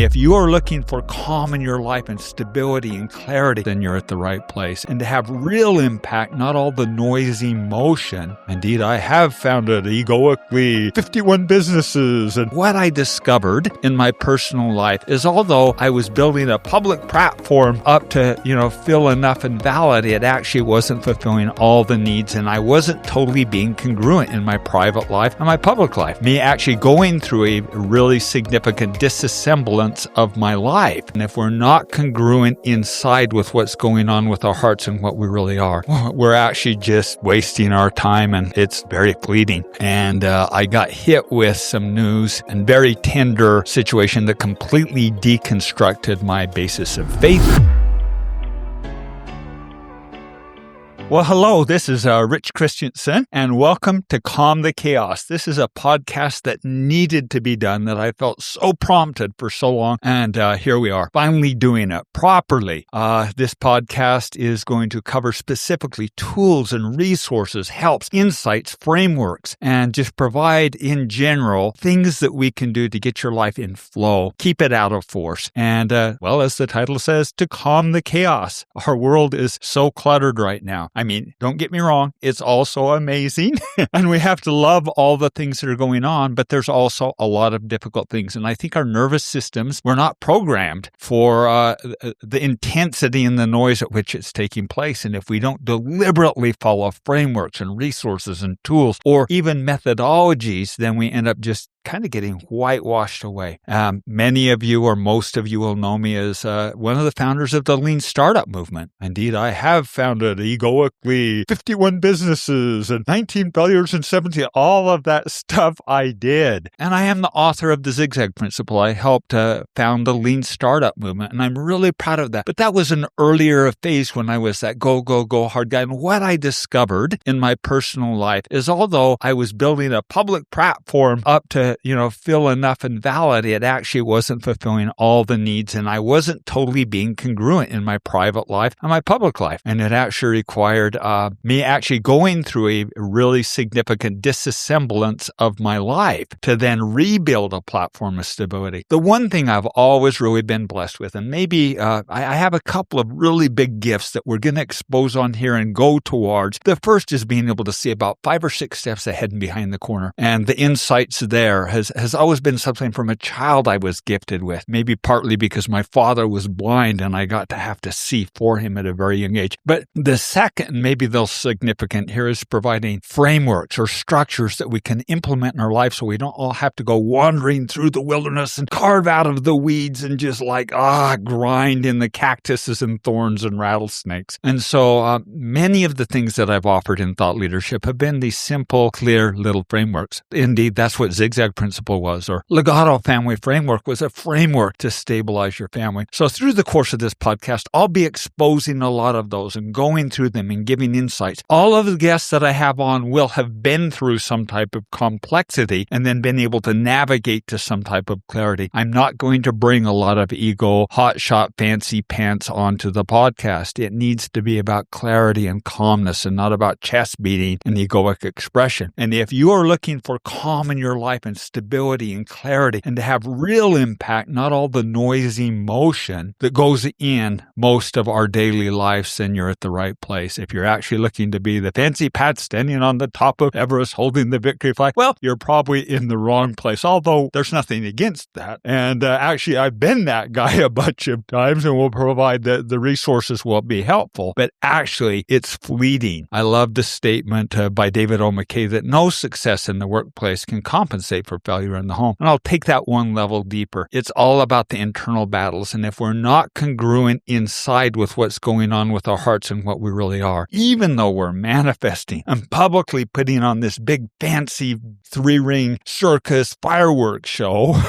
if you are looking for calm in your life and stability and clarity, then you're at the right place. And to have real impact, not all the noisy motion. Indeed, I have founded egoically 51 businesses. And what I discovered in my personal life is although I was building a public platform up to, fill enough and validate, it actually wasn't fulfilling all the needs. And I wasn't totally being congruent in my private life and my public life. Me actually going through a really significant disassemblance of my life. And if we're not congruent inside with what's going on with our hearts and what we really are, we're actually just wasting our time, and it's very fleeting. And I got hit with some news and very tender situation that completely deconstructed my basis of faith. Well, hello, this is Rich Christiansen, and welcome to Calm the Chaos. This is a podcast that needed to be done, that I felt so prompted for so long, and here we are, finally doing it properly. This podcast is going to cover specifically tools and resources, helps, insights, frameworks, and just provide, in general, things that we can do to get your life in flow, keep it out of force, and, as the title says, to calm the chaos. Our world is so cluttered right now. I mean, don't get me wrong, it's also amazing, and we have to love all the things that are going on, but there's also a lot of difficult things, and I think our nervous systems were not programmed for the intensity and the noise at which it's taking place, and if we don't deliberately follow frameworks and resources and tools, or even methodologies, then we end up just kind of getting whitewashed away. Many of you, or most of you, will know me as one of the founders of the Lean Startup movement. Indeed, I have founded egoically 51 businesses and 19 failures and 17. All of that stuff I did. And I am the author of the Zigzag Principle. I helped found the Lean Startup movement, and I'm really proud of that. But that was an earlier phase when I was that go, go, go hard guy. And what I discovered in my personal life is although I was building a public platform up to fill enough and validate, it actually wasn't fulfilling all the needs, and I wasn't totally being congruent in my private life and my public life. And it actually required me actually going through a really significant disassemblance of my life to then rebuild a platform of stability. The one thing I've always really been blessed with, and maybe I have a couple of really big gifts that we're going to expose on here and go towards. The first is being able to see about 5 or 6 steps ahead and behind the corner. And the insights there has always been something from a child I was gifted with, maybe partly because my father was blind and I got to have to see for him at a very young age. But the second, maybe the significant here, is providing frameworks or structures that we can implement in our life so we don't all have to go wandering through the wilderness and carve out of the weeds and just grind in the cactuses and thorns and rattlesnakes. And so many of the things that I've offered in thought leadership have been these simple, clear little frameworks. Indeed, that's what Zigzag Principle was, or Legato Family Framework was a framework to stabilize your family. So through the course of this podcast, I'll be exposing a lot of those and going through them and giving insights. All of the guests that I have on will have been through some type of complexity and then been able to navigate to some type of clarity. I'm not going to bring a lot of ego, hotshot, fancy pants onto the podcast. It needs to be about clarity and calmness and not about chest beating and egoic expression. And if you are looking for calm in your life and stability and clarity, and to have real impact, not all the noisy motion that goes in most of our daily lives, then you're at the right place. If you're actually looking to be the fancy Pat standing on the top of Everest holding the victory flag, well, you're probably in the wrong place, although there's nothing against that. And actually, I've been that guy a bunch of times, and we'll provide the resources will be helpful. But actually, it's fleeting. I love the statement by David O. McKay that no success in the workplace can compensate for failure in the home. And I'll take that one level deeper. It's all about the internal battles. And if we're not congruent inside with what's going on with our hearts and what we really are, even though we're manifesting and publicly putting on this big fancy 3-ring circus fireworks show,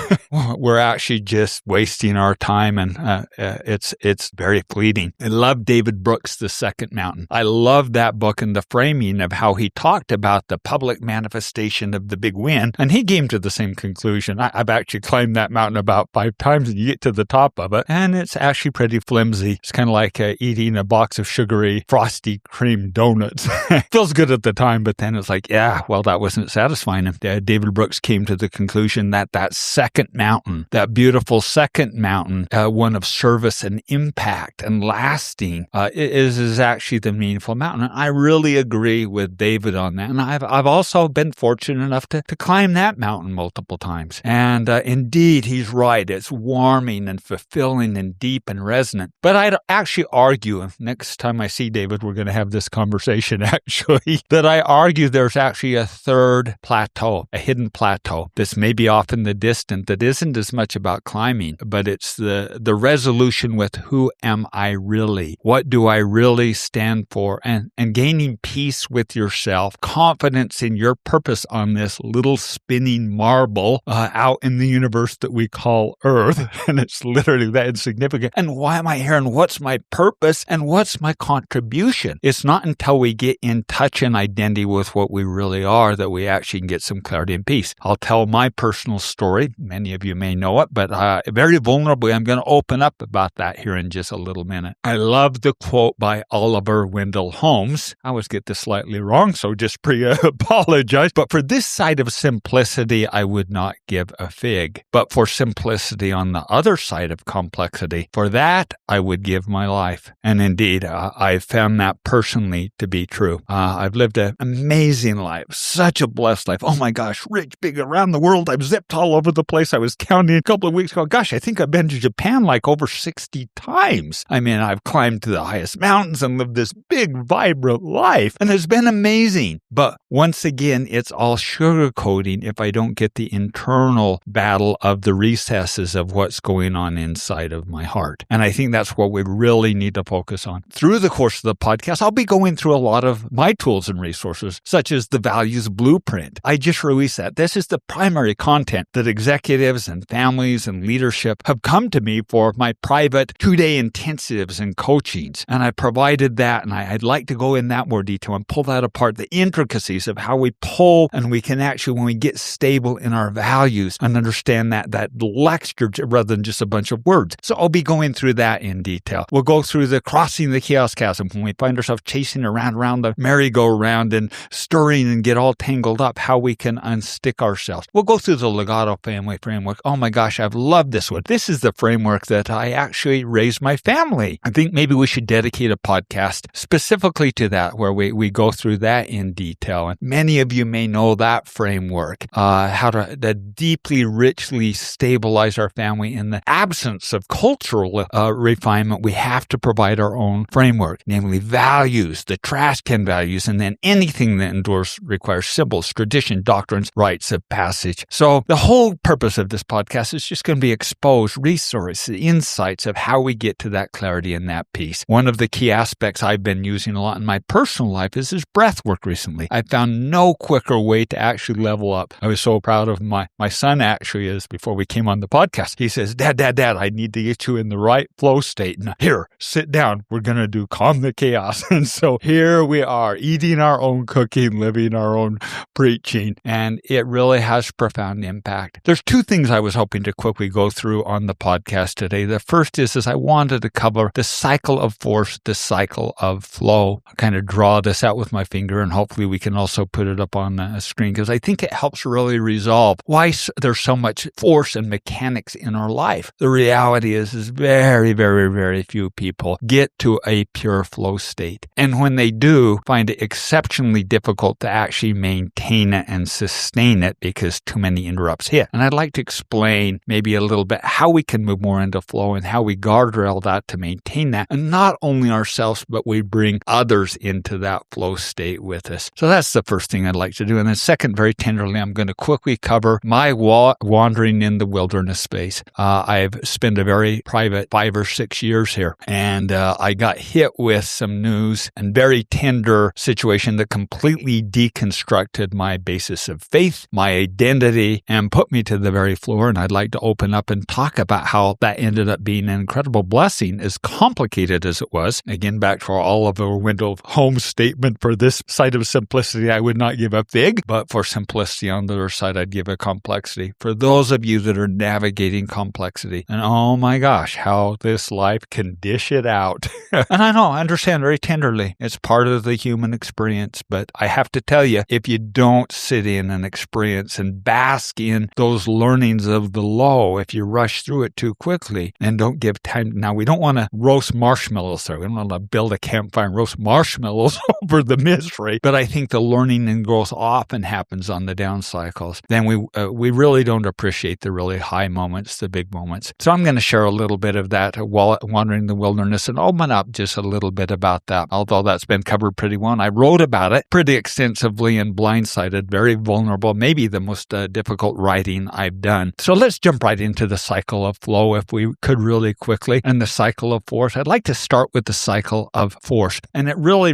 we're actually just wasting our time, and it's very fleeting. I love David Brooks' The Second Mountain. I love that book and the framing of how he talked about the public manifestation of the big win. And he gave came to the same conclusion. I've actually climbed that mountain about 5 times, and you get to the top of it, and it's actually pretty flimsy. It's kind of like eating a box of sugary, frosty cream donuts. Feels good at the time, but then it's like, yeah, well, that wasn't satisfying. David Brooks came to the conclusion that that second mountain, that beautiful second mountain, one of service and impact and lasting, is actually the meaningful mountain. And I really agree with David on that. And I've also been fortunate enough to climb that mountain multiple times. And indeed, he's right. It's warming and fulfilling and deep and resonant. But I'd actually argue, next time I see David, we're going to have this conversation actually, that I argue there's actually a third plateau, a hidden plateau that's maybe off in the distance that isn't as much about climbing, but it's the resolution with who am I really? What do I really stand for? And gaining peace with yourself, confidence in your purpose on this little spinning marble out in the universe that we call Earth. And it's literally that insignificant. And why am I here? And what's my purpose? And what's my contribution? It's not until we get in touch and identity with what we really are that we actually can get some clarity and peace. I'll tell my personal story. Many of you may know it, but very vulnerably, I'm going to open up about that here in just a little minute. I love the quote by Oliver Wendell Holmes. I always get this slightly wrong, so just apologize. But for this side of simplicity, I would not give a fig. But for simplicity on the other side of complexity, for that, I would give my life. And indeed, I've found that personally to be true. I've lived an amazing life, such a blessed life. Oh my gosh, rich, big, around the world. I've zipped all over the place. I was counting a couple of weeks ago. Gosh, I think I've been to Japan like over 60 times. I mean, I've climbed to the highest mountains and lived this big, vibrant life. And it's been amazing. But once again, it's all sugarcoating if I don't get the internal battle of the recesses of what's going on inside of my heart. And I think that's what we really need to focus on. Through the course of the podcast, I'll be going through a lot of my tools and resources, such as the Values Blueprint. I just released that. This is the primary content that executives and families and leadership have come to me for my private 2-day intensives and coachings. And I provided that, and I'd like to go in that more detail and pull that apart, the intricacies of how we pull and we can actually, when we get stable in our values and understand that lecture rather than just a bunch of words. So I'll be going through that in detail. We'll go through the crossing the chaos chasm when we find ourselves chasing around the merry-go-round and stirring and get all tangled up, how we can unstick ourselves. We'll go through the Legato family framework. Oh my gosh, I've loved this one. This is the framework that I actually raised my family. I think maybe we should dedicate a podcast specifically to that, where we go through that in detail. And many of you may know that framework, how to deeply, richly stabilize our family in the absence of cultural refinement. We have to provide our own framework, namely values, the trash can values, and then anything that endures requires symbols, tradition, doctrines, rites of passage. So the whole purpose of this podcast is just going to be expose resources, insights of how we get to that clarity and that peace. One of the key aspects I've been using a lot in my personal life is this breath work recently. I found no quicker way to actually level up. I was so proud of my son actually is before we came on the podcast. He says, Dad, I need to get you in the right flow state. And here, sit down. We're going to do Calm the Chaos. And so here we are eating our own cooking, living our own preaching. And it really has profound impact. There's two things I was hoping to quickly go through on the podcast today. The first is I wanted to cover the cycle of force, the cycle of flow. I'll kind of draw this out with my finger, and hopefully we can also put it up on the screen, because I think it helps really resolve why there's so much force and mechanics in our life. The reality is very, very, very few people get to a pure flow state. And when they do, find it exceptionally difficult to actually maintain it and sustain it because too many interrupts hit. And I'd like to explain maybe a little bit how we can move more into flow and how we guardrail that to maintain that. And not only ourselves, but we bring others into that flow state with us. So that's the first thing I'd like to do. And then second, very tenderly, I'm going to quickly cover my wandering in the wilderness space. I've spent a very private 5 or 6 years here, and I got hit with some news and very tender situation that completely deconstructed my basis of faith, my identity, and put me to the very floor. And I'd like to open up and talk about how that ended up being an incredible blessing, as complicated as it was. Again, back to our Oliver Wendell Holmes statement, for this side of simplicity, I would not give a fig, but for simplicity on the other side, I'd give a complexity. For those of you that are navigating complexity, and oh my gosh, how this life can dish it out. And I understand very tenderly. It's part of the human experience, but I have to tell you, if you don't sit in and experience and bask in those learnings of the low, if you rush through it too quickly and don't give time. Now, we don't want to roast marshmallows there. We don't want to build a campfire and roast marshmallows over the misery, but I think the learning and growth often happens on the down cycles. Then we really don't appreciate the really high moments, the big moments. So I'm going to share a little bit of that while wandering the wilderness and open up just a little bit about that, although that's been covered pretty well. And I wrote about it pretty extensively in Blindsided, very vulnerable, maybe the most difficult writing I've done. So let's jump right into the cycle of flow if we could really quickly, and the cycle of force. I'd like to start with the cycle of force. And it really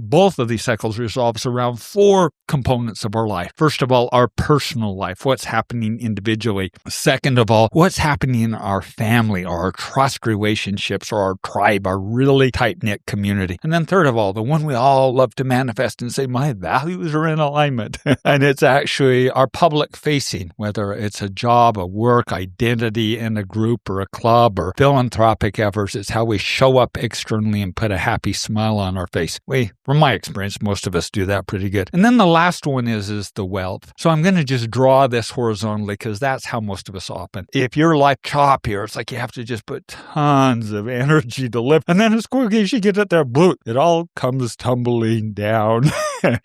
both of these cycles resolves around four components of our life. First of all, our personal life, what's happening individually. Second of all, what's happening in our family or our trust relationships or our tribe, our really tight-knit community. And then third of all, the one we all love to manifest and say, my values are in alignment. And it's actually our public facing, whether it's a job, a work, identity in a group or a club or philanthropic efforts. It's how we show up externally and put a happy smile on our face. From my experience, most of us do that pretty good. And then the last one is the wealth. So I'm going to just draw this horizontally because that's how most of us open. If your life choppier, it's like you have to just put tons of energy to live. And then as quickly as you get it there, it all comes tumbling down.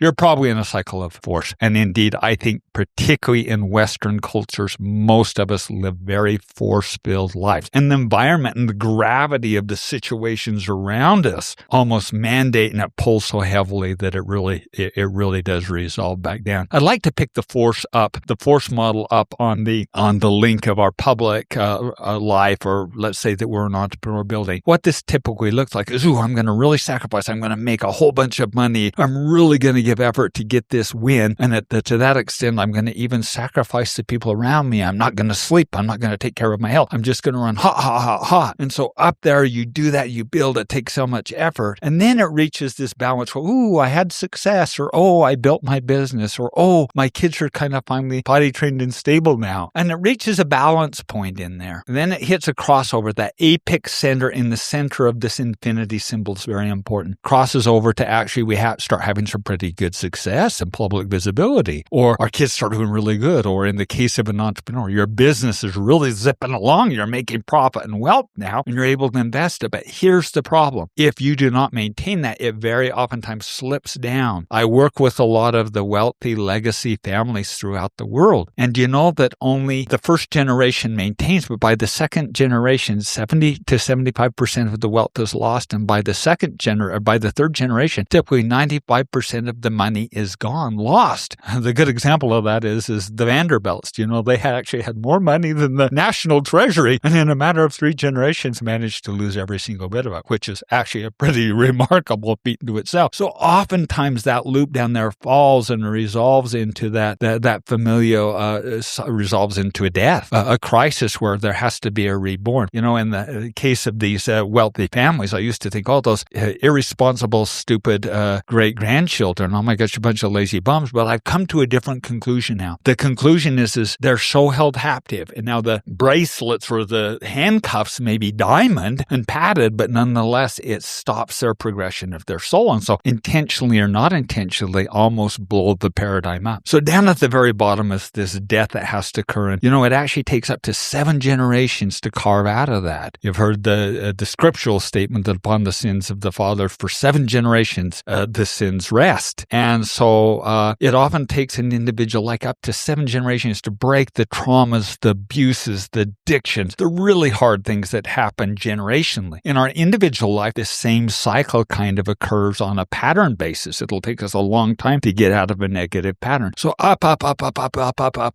You're probably in a cycle of force. And indeed, I think particularly in Western cultures, most of us live very force-filled lives. And the environment and the gravity of the situations around us almost mandate, and it pulls so heavily that it really does resolve back down. I'd like to pick the force model up on the link of our public life, or let's say that we're an entrepreneur building. What this typically looks like is, I'm going to really sacrifice. I'm going to make a whole bunch of money. I'm really going to give effort to get this win. And to that extent, I'm going to even sacrifice the people around me. I'm not going to sleep. I'm not going to take care of my health. I'm just going to run hot. And so up there, you do that, you build, it takes so much effort. And then it reaches this balance where, I had success, or, I built my business, or, my kids are kind of finally potty trained and stable now. And it reaches a balance point in there. And then it hits a crossover. That apex center in the center of this infinity symbol is very important. Crosses over to actually we start having some pretty good success and public visibility, or our kids start doing really good, or in the case of an entrepreneur, your business is really zipping along. You're making profit and wealth now, and you're able to invest it. But here's the problem. If you do not maintain that, it very oftentimes slips down. I work with a lot of the wealthy legacy families throughout the world. And you know that only the first generation maintains, but by the second generation, 70 to 75% of the wealth is lost. And by the third generation, typically 95% of the money is gone, lost. The good example of that is the Vanderbilts. They actually had more money than the national treasury, and in a matter of 3 generations managed to lose every single bit of it, which is actually a pretty remarkable feat to itself. So oftentimes that loop down there falls and resolves into that familial resolves into a death, a crisis where there has to be a reborn. In the case of these wealthy families, I used to think, those irresponsible, stupid great-grandchildren, oh my gosh, a bunch of lazy bums. But I've come to a different conclusion now. The conclusion is they're so held captive. And now the bracelets or the handcuffs may be diamond and padded, but nonetheless, it stops their progression of their soul. And so intentionally or not intentionally, almost blow the paradigm up. So down at the very bottom is this death that has to occur. And, it actually takes up to 7 generations to carve out of that. You've heard the scriptural statement that upon the sins of the fathers for 7 generations, the sins rest. And so it often takes an individual like up to 7 generations to break the traumas, the abuses, the addictions, the really hard things that happen generationally. In our individual life, this same cycle kind of occurs on a pattern basis. It'll take us a long time to get out of a negative pattern. So up,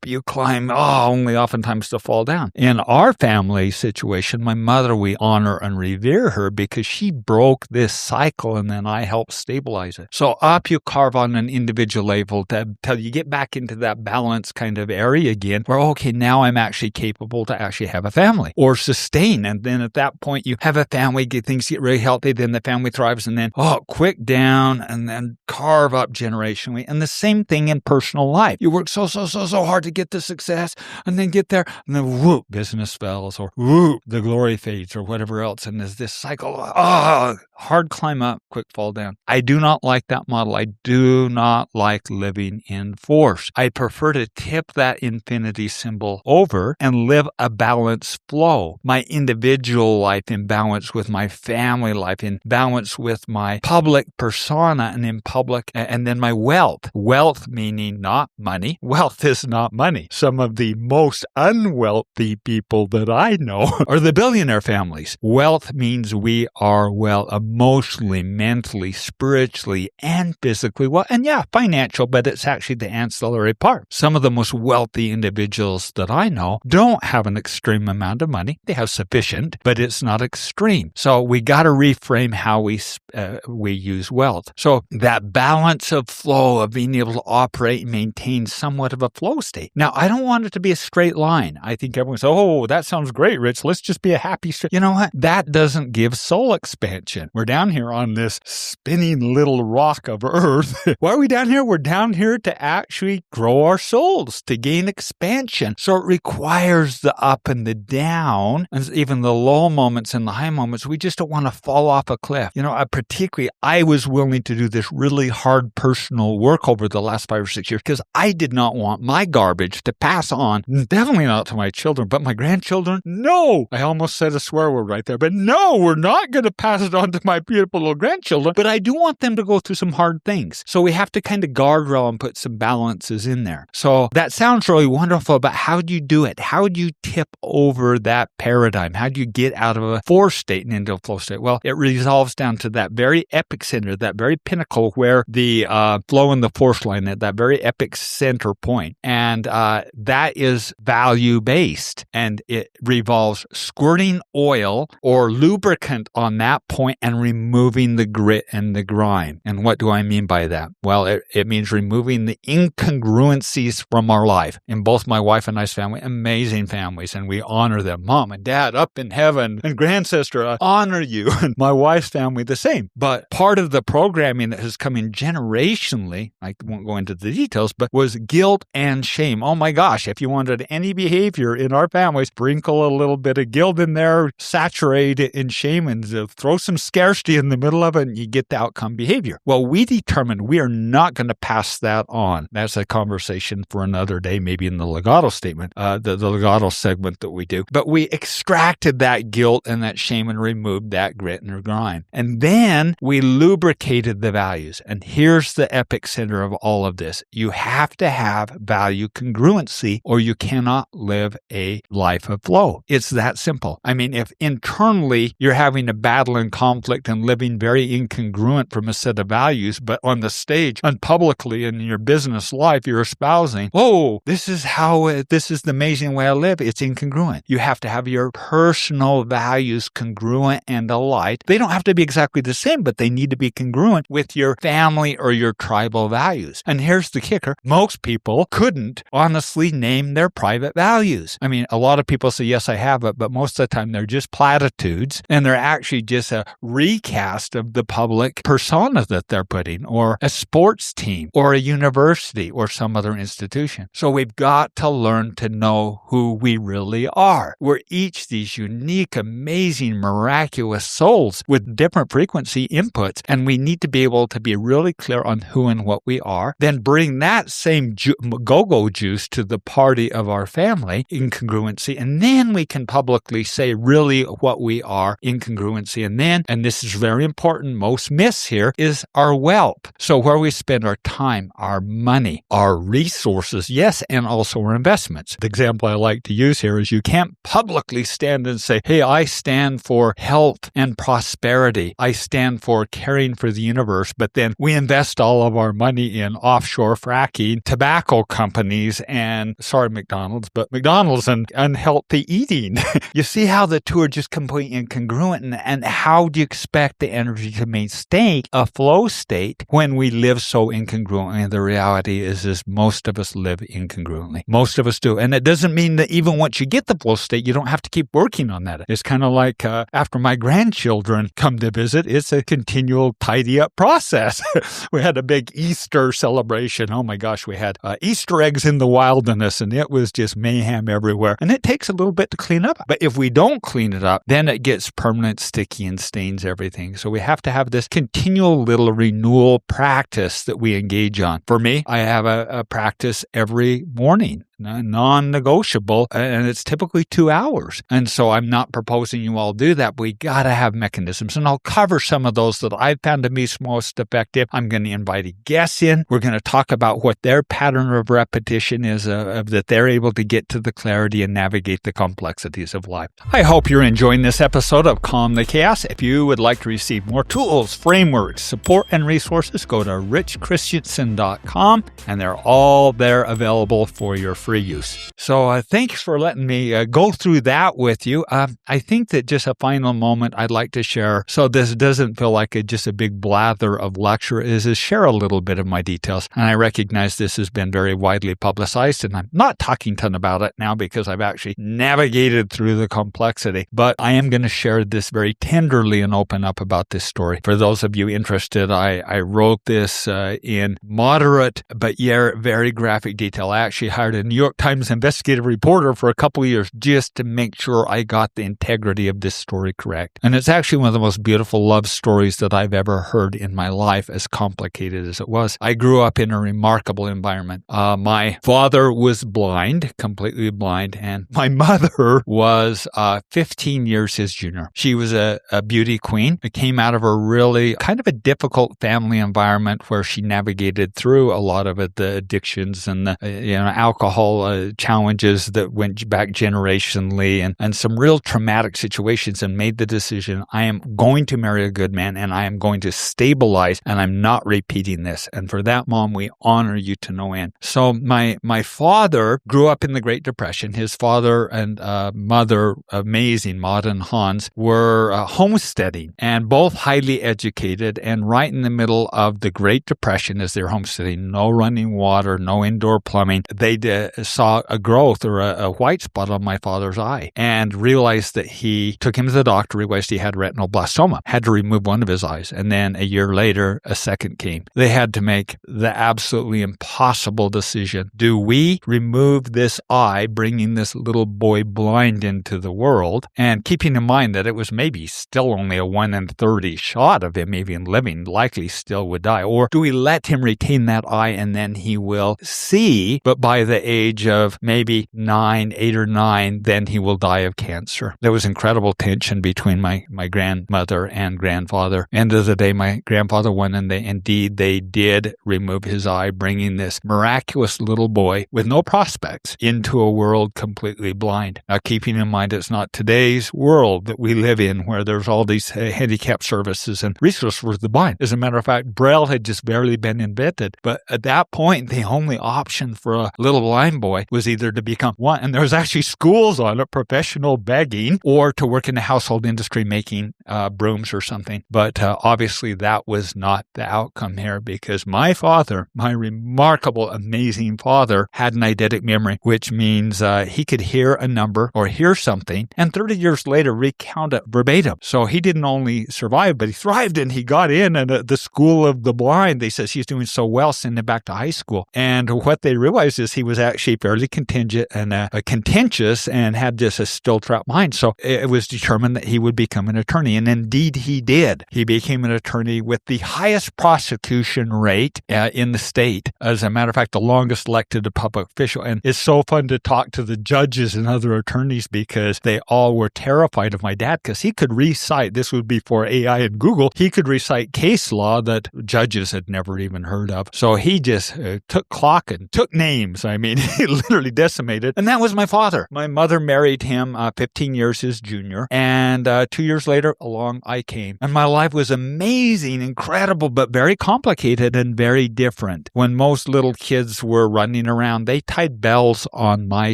you climb, only oftentimes to fall down. In our family situation, my mother, we honor and revere her because she broke this cycle and then I helped stabilize it. So up you carve on an individual level till you get back into that balance kind of area again where, okay, now I'm actually capable to actually have a family or sustain. And then at that point, you have a family, things get really healthy, then the family thrives, and then, quick down and then carve up generationally. And the same thing in personal life. You work so hard to get the success and then get there, and then whoop, business fails, or whoop, the glory fades, or whatever else. And there's this cycle, hard climb up, quick fall down. I do not like that model. I do not like living in force. I prefer to tip that infinity symbol over and live a balanced flow. My individual life in balance with my family life, in balance with my public persona and in public, and then my wealth. Wealth meaning not money. Wealth is not money. Some of the most unwealthy people that I know are the billionaire families. Wealth means we are well emotionally, mentally, spiritually, and physically well. And yeah, financial, but it's actually the ancillary part. Some of the most wealthy individuals that I know don't have an extreme amount of money. They have sufficient, but it's not extreme. So we got to reframe how we use wealth. So that balance of flow, of being able to operate and maintain somewhat of a flow state. Now, I don't want it to be a straight line. I think everyone says, oh, that sounds great, Rich. Let's just be a happy straight. You know what? That doesn't give soul expansion. We're down here on this spinning little rock of earth. Why are we down here? We're down here to actually grow our souls, to gain expansion. So it requires the up and the down, and even the low moments and the high moments. We just don't want to fall off a cliff. Particularly, I was willing to do this really hard personal work over the last 5 or 6 years because I did not want my garbage to pass on, definitely not to my children, but my grandchildren. No, I almost said a swear word right there, but no, we're not going to pass it on to my beautiful little grandchildren, but I do want them to go through some hard things. So we have to kind of guardrail and put some balances in there. So that sounds really wonderful, but how do you do it? How do you tip over that paradigm? How do you get out of a force state and into a flow state? Well, it resolves down to that very epicenter, that very pinnacle where the flow and the force line at that very epic center point. And that is value-based. And it revolves squirting oil or lubricant on that point and removing the grit and the grime. And what do I mean by that? Well, it means removing the incongruencies from our life. In both my wife and I's family, amazing families, and we honor them. Mom and dad up in heaven, and grandsister, I honor you. And my wife's family, the same. But part of the programming that has come in generationally, I won't go into the details, but was guilt and shame. Oh my gosh, if you wanted any behavior in our families, sprinkle a little bit of guilt in there, saturate it in shame, and throw some scarcity in the middle of it, and you get the outcome behavior. Well, we determined we are not going to pass that on. That's a conversation for another day, maybe in the legato statement, the legato segment that we do. But we extracted that guilt and that shame and removed that grit and grime. And then we lubricated the values. And here's the epic center of all of this. You have to have value congruency or you cannot live a life of flow. It's that simple. I mean, if internally you're having a battle and conflict and living very incongruent from a set of values, but on the stage and publicly in your business life, you're espousing, oh, this is the amazing way I live. It's incongruent. You have to have your personal values congruent and aligned. They don't have to be exactly the same, but they need to be congruent with your family or your tribal values. And here's the kicker. Most people couldn't honestly name their private values. I mean, a lot of people say, yes, I have it, but most of the time they're just platitudes and they're actually just a recast of the public persona that they're putting, or a sports team, or a university, or some other institution. So we've got to learn to know who we really are. We're each these unique, amazing, miraculous souls with different frequency inputs, and we need to be able to be really clear on who and what we are, then bring that same go-go juice to the party of our family, incongruency, and then we can publicly say really what we are, incongruency, and then, and this is very important, most miss here, is our wealth. So where we spend our time, our money, our resources, yes, and also our investments. The example I like to use here is you can't publicly stand and say, hey, I stand for health and prosperity. I stand for caring for the universe, but then we invest all of our money in offshore fracking, tobacco companies, and McDonald's and unhealthy eating. You see how the two are just completely incongruent, and how do you expect the energy to maintain a flow state when we live so incongruently. And the reality is most of us live incongruently. Most of us do. And it doesn't mean that even once you get the flow state, you don't have to keep working on that. It's kind of like after my grandchildren come to visit, it's a continual tidy up process. We had a big Easter celebration. Oh my gosh, we had Easter eggs in the wilderness, and it was just mayhem everywhere. And it takes a little bit to clean up. But if we don't clean it up, then it gets permanent, sticky, and stains everything. So we have to have this continual little renewal practice that we engage on. For me, I have a practice every morning, non-negotiable, and it's typically 2 hours. And so I'm not proposing you all do that, but we got to have mechanisms. And I'll cover some of those that I've found to be most effective. I'm going to invite a guest in. We're going to talk about what their pattern of repetition is, that they're able to get to the clarity and navigate the complexities of life. I hope you're enjoying this episode of Calm the Chaos. If you would like to receive more tools, frameworks, support, and resources, go to richchristiansen.com, and they're all there available for your free use. So thanks for letting me go through that with you. I think that just a final moment I'd like to share, so this doesn't feel like just a big blather of lecture, is share a little bit of my details. And I recognize this has been very widely publicized, and I'm not talking a ton about it now because I've actually navigated through the complexity. But I am going to share this very tenderly and open up about this story. For those of you interested, I wrote this in moderate but yet very graphic detail. I actually hired a New York Times investigative reporter for a couple of years just to make sure I got the integrity of this story correct. And it's actually one of the most beautiful love stories that I've ever heard in my life, as complicated as it was. I grew up in a remarkable environment. My father was blind, completely blind, and my mother was 15 years his junior. She was a beauty queen. It came out of a really kind of a difficult family environment where she navigated through a lot of it, the addictions and the alcohol challenges that went back generationally, and some real traumatic situations, and made the decision, I am going to marry a good man, and I am going to stabilize, and I'm not repeating this. And for that, Mom, we honor you to no end. So my father grew up in the Great Depression. His father and mother, amazing Maud and Hans, were homesteading, and both highly educated, and right in the middle of the Great Depression as they're homesteading, no running water, no indoor plumbing, they saw a growth or a white spot on my father's eye and realized that he took him to the doctor, realized he had retinoblastoma, had to remove one of his eyes. And then a year later, a second came. They had to make the absolutely impossible decision. Do we remove this eye, bringing this little boy blind into the world, and keeping in mind that it was maybe still only a 1 in 30 shot of him even living, likely still would die? Or do we let him retain that eye and then he will see, but by the age of maybe 8 or 9, then he will die of cancer? There was incredible tension between my grandmother and grandfather. End of the day, my grandfather won, and they did remove his eye, bringing this miraculous little boy with no prospects into a world completely blind. Now, keeping in mind, it's not today's world that we live in where there's all these handicap services and resources for the blind. As a matter of fact, Braille had just barely been invented. But at that point, the only option for a little blind boy was either to become one, and there was actually schools on it, professional begging, or to work in the household industry making brooms or something. But obviously that was not the outcome here, because my father, my remarkable, amazing father, had an eidetic memory, which means he could hear a number or hear something and 30 years later recount it verbatim. So he didn't only survive, but he thrived, and he got in at the school of the blind. They said he's doing so well, send him back to high school. And what they realized is he was actually fairly contingent and contentious and had just a still-trap mind. So it was determined that he would become an attorney. And indeed he did. He became an attorney with the highest prosecution rate in the state. As a matter of fact, the longest elected public official. And it's so fun to talk to the judges and other attorneys because they all were terrified of my dad, because he could recite, this would be before AI and Google, he could recite case law that judges had never even heard of. So he just took clock and took names. I mean, literally decimated. And that was my father. My mother married him 15 years his junior. And 2 years later, along I came. And my life was amazing, incredible, but very complicated and very different. When most little kids were running around, they tied bells on my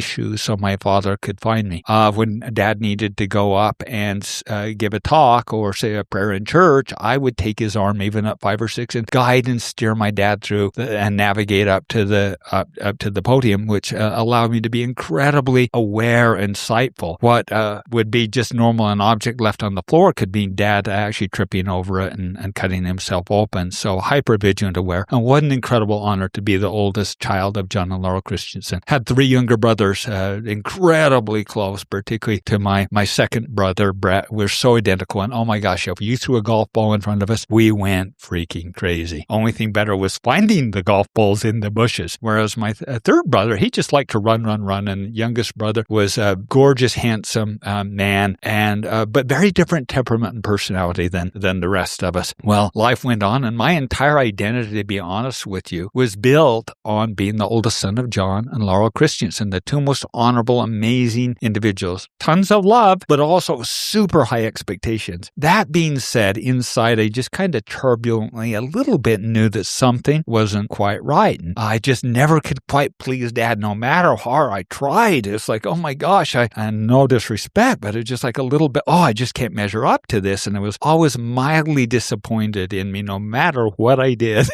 shoes so my father could find me. When Dad needed to go up and give a talk or say a prayer in church, I would take his arm even at 5 or 6 and guide and steer my dad through and navigate up to the podium, which allowed me to be incredibly aware and insightful. What would be just normal, an object left on the floor could be Dad actually tripping over it and cutting himself open. So hyper-vigilant aware. And what an incredible honor to be the oldest child of John and Laurel Christiansen. Had 3 younger brothers, incredibly close, particularly to my second brother, Brett. We're so identical. And oh my gosh, if you threw a golf ball in front of us, we went freaking crazy. Only thing better was finding the golf balls in the bushes. Whereas my third brother, he just liked to run. And youngest brother was a gorgeous, handsome man, and but very different temperament and personality than the rest of us. Well, life went on, and my entire identity, to be honest with you, was built on being the oldest son of John and Laurel Christiansen, the two most honorable, amazing individuals. Tons of love, but also super high expectations. That being said, inside I just kind of turbulently a little bit knew that something wasn't quite right. And I just never could quite please Dad, no matter how hard I tried. It's like, oh my gosh, and no disrespect, but it's just like a little bit, I just can't measure up to this. And I was always mildly disappointed in me, no matter what I did.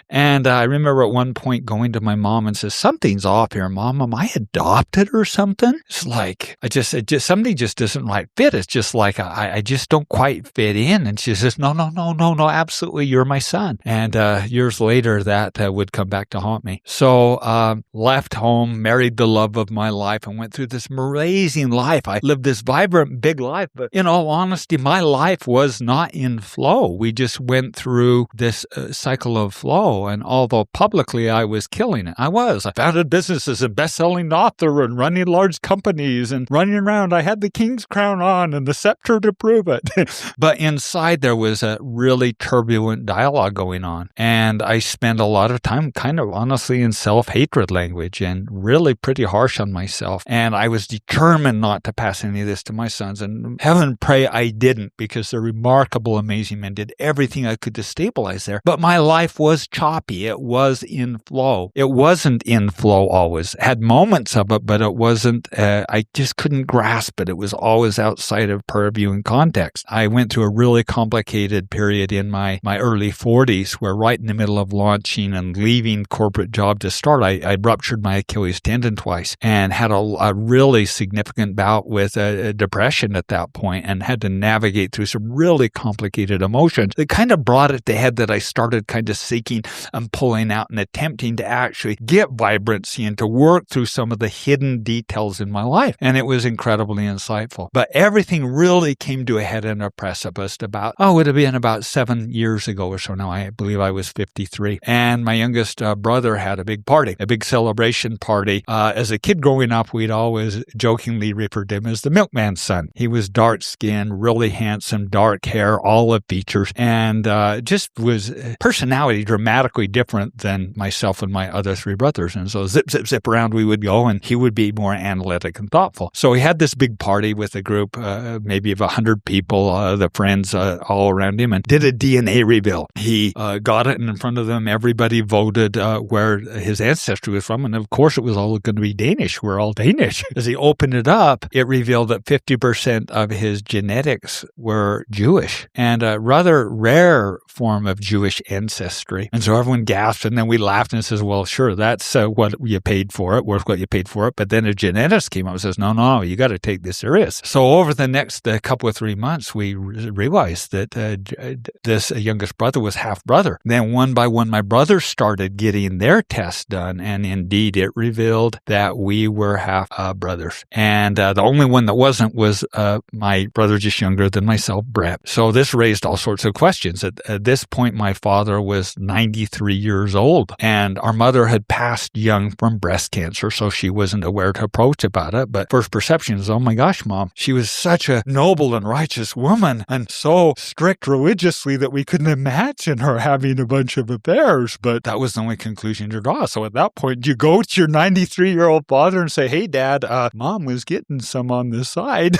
And I remember at one point going to my mom and says, something's off here, Mom. Am I adopted or something? It's like, something just doesn't right fit. It's just like, I just don't quite fit in. And she says, no, absolutely, you're my son. And years later, that would come back to haunt me. So left home, married the love of my life, and went through this amazing life. I lived this vibrant, big life, but in all honesty, my life was not in flow. We just went through this cycle of flow. And although publicly I was killing it, I founded businesses and best-selling author and running large companies and running around. I had the king's crown on and the scepter to prove it. But inside there was a really turbulent dialogue going on. And I spent a lot of time kind of honestly in self-hatred language and really pretty harsh on myself. And I was determined not to pass any of this to my sons. And heaven pray I didn't, because the remarkable, amazing men did everything I could to stabilize there. But my life was choppy. It was in flow. It wasn't in flow always. Had moments of it, but it wasn't, I just couldn't grasp it. It was always outside of purview and context. I went through a really complicated period in my early 40s where right in the middle of launching and leaving corporate job to start, I ruptured my Achilles tendon twice and had a really significant bout with depression at that point and had to navigate through some really complicated emotions that kind of brought it to head that I started kind of seeking and pulling out and attempting to actually get vibrancy and to work through some of the hidden details in my life. And it was incredibly insightful. But everything really came to a head and a precipice about, it would have been about 7 years ago or so now. I believe I was 53. And my youngest brother had a big party, a big celebration party. As a kid growing up, we'd always jokingly referred to him as the milkman's son. He was dark skinned, really handsome, dark hair, olive features, and just was personality dramatically different than myself and my other 3 brothers. And so zip around we would go, and he would be more analytic and thoughtful. So he had this big party with a group, maybe of 100 people, the friends all around him, and did a DNA reveal. He got it in front of them. Everybody voted where his ancestry was from. And of course, it was all going to be Danish. We're all Danish. As he opened it up, it revealed that 50% of his genetics were Jewish, and a rather rare form of Jewish ancestry. And so everyone gasped, and then we laughed and says, well, sure, that's what you paid for it, worth what you paid for it. But then a geneticist came up and says, no, you got to take this serious. So over the next couple of 3 months, we realized that this youngest brother was half brother. Then one by one, my brothers started getting their tests done, and indeed it revealed that we were half brothers. And the only one that wasn't was my brother just younger than myself, Brett. So this raised all sorts of questions. At this point, my father was 93 years old, and our mother had passed young from breast cancer, so she wasn't aware to approach about it. But first perception is, oh my gosh, Mom, she was such a noble and righteous woman and so strict religiously that we couldn't imagine her having a bunch of affairs. But that was the only conclusion to draw. So at that point, you go to your 93-year-old father and say, hey, Dad, Mom was getting some on the side.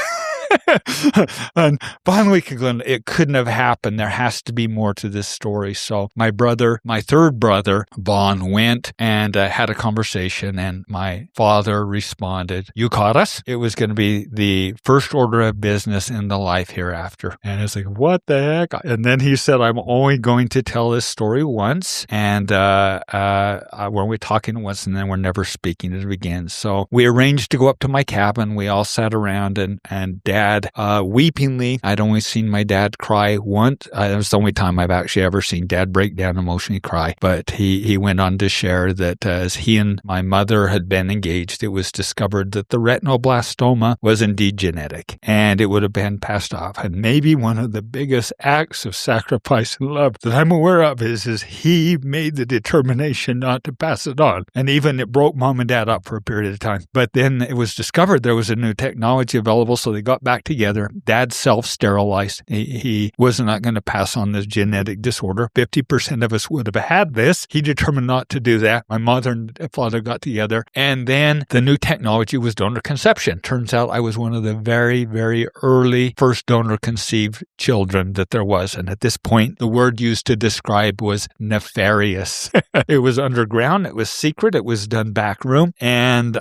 And finally, it couldn't have happened. There has to be more to this story. So my third brother, Vaughn, went and had a conversation, and my father responded, you caught us. It was going to be the first order of business in the life hereafter. And it's like, what the heck? And then he said, I'm only going to tell this story once, and we're talking once, and then we're never speaking it again. So we arranged to go up to my cabin. We all sat around, and Dad, weepingly, I'd only seen my dad cry once. It was the only time I've actually ever seen Dad break down emotionally cry. But he went on to share that as he and my mother had been engaged, it was discovered that the retinoblastoma was indeed genetic, and it would have been passed off. And maybe one of the biggest acts of sacrifice and love that I'm aware of is he made the determination not to pass it on. And even it broke Mom and Dad up for a period of time. But then it was discovered there was a new technology available, so they got back together. Dad self-sterilized. He was not going to pass on this genetic disorder. 50% of us would have had this. He determined not to do that. My mother and father got together, and then the new technology was donor conception. Turns out I was one of the very, very early first donor-conceived children that there was. And at this point, the word used to describe was nefarious. It was underground. It was secret. It was done back room. And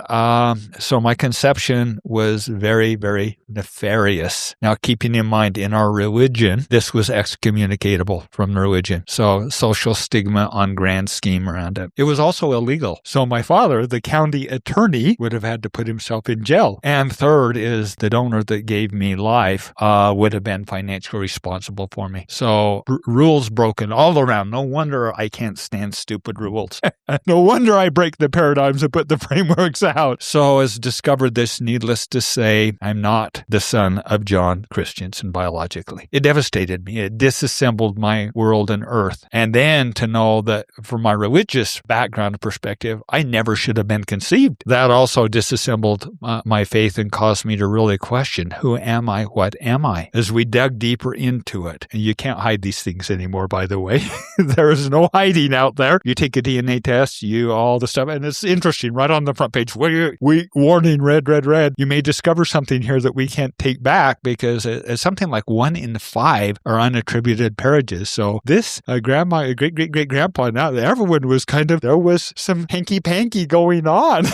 so my conception was very, very nefarious. Now, keeping in mind, in our religion, this was excommunicatable from religion. So social stigma on grand scheme around it. It was also illegal. So my father, the county attorney, would have had to put himself in jail. And third is the donor that gave me life would have been financially responsible for me. So rules broken all around. No wonder I can't stand stupid rules. No wonder I break the paradigms and put the frameworks out. So as discovered this, needless to say, I'm not the son of John Christiansen biologically. It devastated me. It disassembled my world and earth. And then to know that from my religious background perspective, I never should have been conceived. That also disassembled my faith and caused me to really question, who am I? What am I? As we dug deeper into it. And you can't hide these things anymore, by the way. There is no hiding out there. You take a DNA test, all the stuff, and it's interesting. Right on the front page, warning, red. You may discover something here that we can't take back because it's something like 1 in 5 are unattributed peerages. So this grandma, great-great-great-grandpa, now everyone was there was some hanky-panky going on.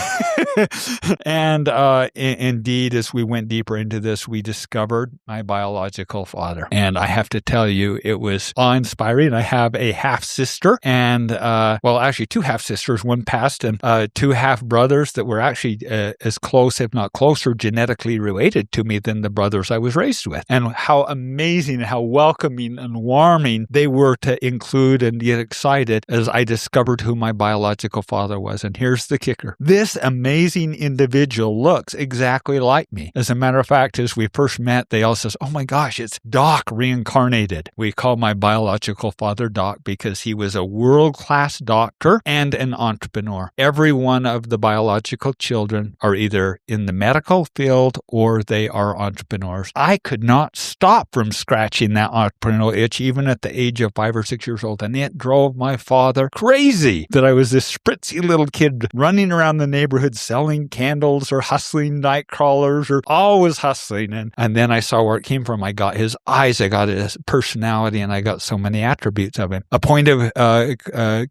And indeed, as we went deeper into this, we discovered my biological father. And I have to tell you, it was awe-inspiring. I have a half-sister and, actually 2 half-sisters, one passed, and 2 half-brothers that were actually as close, if not closer, genetically related to me than the brothers I was raised with. And how amazing, how welcoming and warming they were to include and get excited as I discovered who my biological father was. And here's the kicker. This amazing individual looks exactly like me. As a matter of fact, as we first met, they all says, oh my gosh, it's Doc reincarnated. We call my biological father Doc because he was a world-class doctor and an entrepreneur. Every one of the biological children are either in the medical field or they are entrepreneurs. I could not stop from scratching that entrepreneurial itch even at the age of 5 or 6 years old. And it drove my father crazy that I was this spritzy little kid running around the neighborhood selling candles or hustling night crawlers or always hustling. And then I saw where it came from. I got his eyes, I got his personality, and I got so many attributes of him. A point of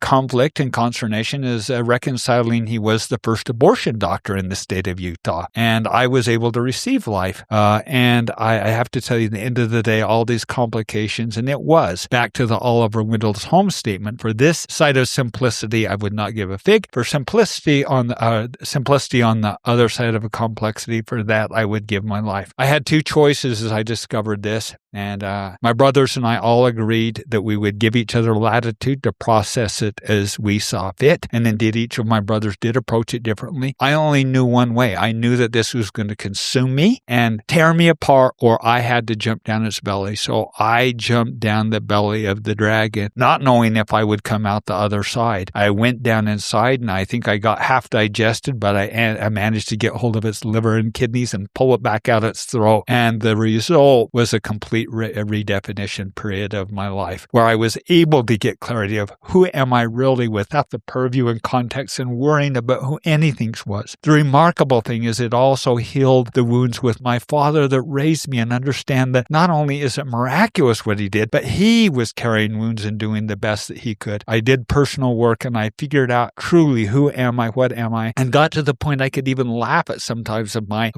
conflict and consternation is reconciling he was the first abortion doctor in the state of Utah. And I was able to receive life. And I have to tell you, at the end of the day, all these complications, and it was back to the Oliver Wendell's home statement. For this side of simplicity, I would not give a fig. For simplicity on the other side of a complexity, for that I would give my life. I had 2 choices as I discovered this. And my brothers and I all agreed that we would give each other latitude to process it as we saw fit. And indeed, each of my brothers did approach it differently. I only knew one way. I knew that this was going to consume me and tear tear me apart or I had to jump down its belly. So I jumped down the belly of the dragon, not knowing if I would come out the other side. I went down inside and I think I got half digested, but I managed to get hold of its liver and kidneys and pull it back out its throat. And the result was a complete redefinition period of my life where I was able to get clarity of who am I really without the purview and context and worrying about who anything was. The remarkable thing is it also healed the wounds with my father that raised me, and understand that not only is it miraculous what he did, but he was carrying wounds and doing the best that he could. I did personal work and I figured out truly who am I, what am I, and got to the point I could even laugh at sometimes of my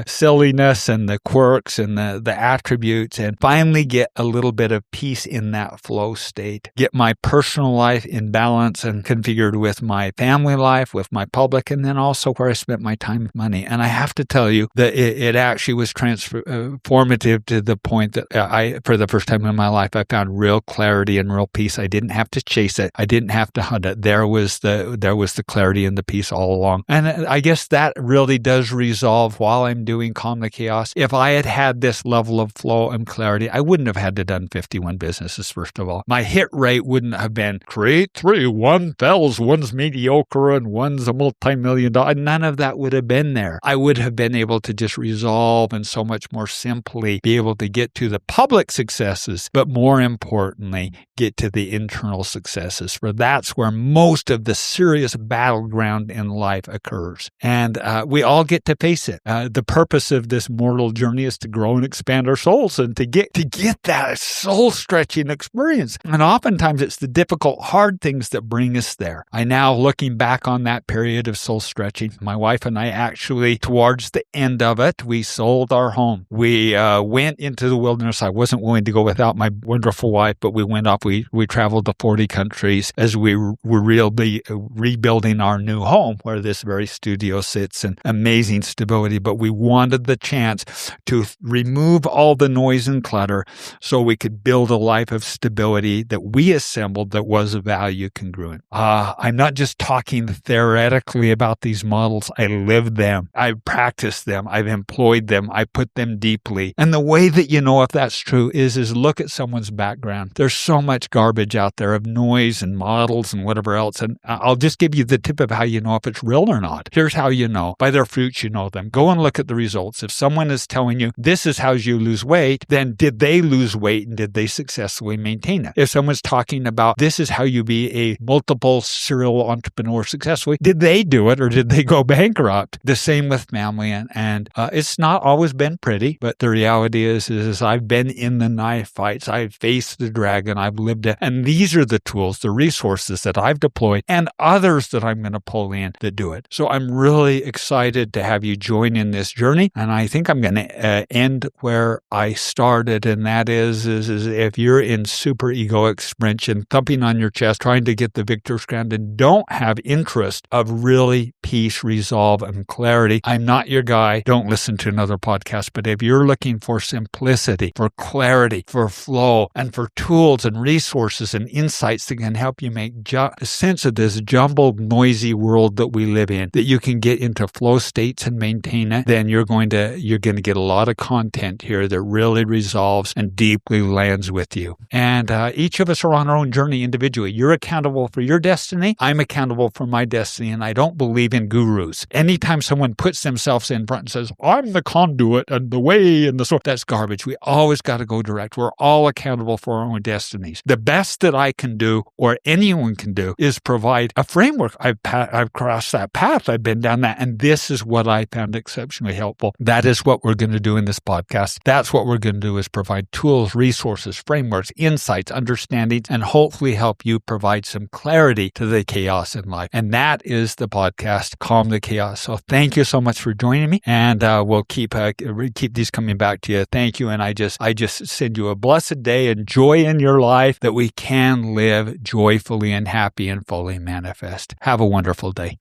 silliness and the quirks and the attributes, and finally get a little bit of peace in that flow state. Get my personal life in balance and configured with my family life, with my public, and then also where I spent my time and money. And I have to tell you that it actually was transformative to the point that for the first time in my life, I found real clarity and real peace. I didn't have to chase it. I didn't have to hunt it. There was the clarity and the peace all along. And I guess that really does resolve while I'm doing Calm the Chaos. If I had had this level of flow and clarity, I wouldn't have had to done 51 businesses, first of all. My hit rate wouldn't have been create 3, one fails, one's mediocre, and one's a multi-million-dollar. None of that would have been there. I would have been able to just resolve and so much more simply be able to get to the public successes, but more importantly, get to the internal successes, for that's where most of the serious battleground in life occurs. And we all get to face it. The purpose of this mortal journey is to grow and expand our souls and to get that soul-stretching experience. And oftentimes it's the difficult, hard things that bring us there. I now, looking back on that period of soul-stretching, my wife and I actually, towards the end of it, we sold our home. We went into the wilderness. I wasn't willing to go without my wonderful wife, but we went off. We traveled to 40 countries as we were really rebuilding our new home where this very studio sits, and amazing stability. But we wanted the chance to remove all the noise and clutter so we could build a life of stability that we assembled that was value congruent. I'm not just talking theoretically about these models. I live them. I've practiced them. I've employed them. I put them deeply. And the way that you know if that's true is look at someone's background. There's so much garbage out there of noise and models and whatever else. And I'll just give you the tip of how you know if it's real or not. Here's how you know. By their fruits, you know them. Go and look at the results. If someone is telling you this is how you lose weight, then did they lose weight and did they successfully maintain it? If someone's talking about this is how you be a multiple serial entrepreneur successfully, did they do it or did they go bankrupt? The same with family. And it's not always been pretty, but the reality is I've been in the knife fights. I've faced the dragon. I've lived it. And these are the tools, the resources that I've deployed and others that I'm going to pull in that do it. So I'm really excited to have you join in this journey. And I think I'm going to end where I started. And that is if you're in super egoic sprint and thumping on your chest, trying to get the victor's crown and don't have interest of really peace, resolve, and clarity, I'm not your guy. Don't listen to another podcast. But if you're looking for simplicity, for clarity, for flow, and for tools and resources and insights that can help you make sense of this jumbled, noisy world that we live in, that you can get into flow states and maintain it, then you're going to get a lot of content here that really resolves and deeply lands with you. And each of us are on our own journey individually. You're accountable for your destiny. I'm accountable for my destiny. And I don't believe in gurus. Anytime someone puts themselves in front and says, I'm the conduit and the way and the source, that's garbage. We always got to go direct. We're all accountable for our own destinies. The best that I can do or anyone can do is provide a framework. I've crossed that path. I've been down that. And this is what I found exceptionally helpful. That is what we're going to do in this podcast. That's what we're going to do is provide tools, resources, frameworks, insights, understandings, and hopefully help you provide some clarity to the chaos in life. And that is the podcast, Calm the Chaos. So thank you so much for joining me. And we'll keep these coming back to you. Thank you. And I just send you a blessed day and joy in your life that we can live joyfully and happy and fully manifest. Have a wonderful day.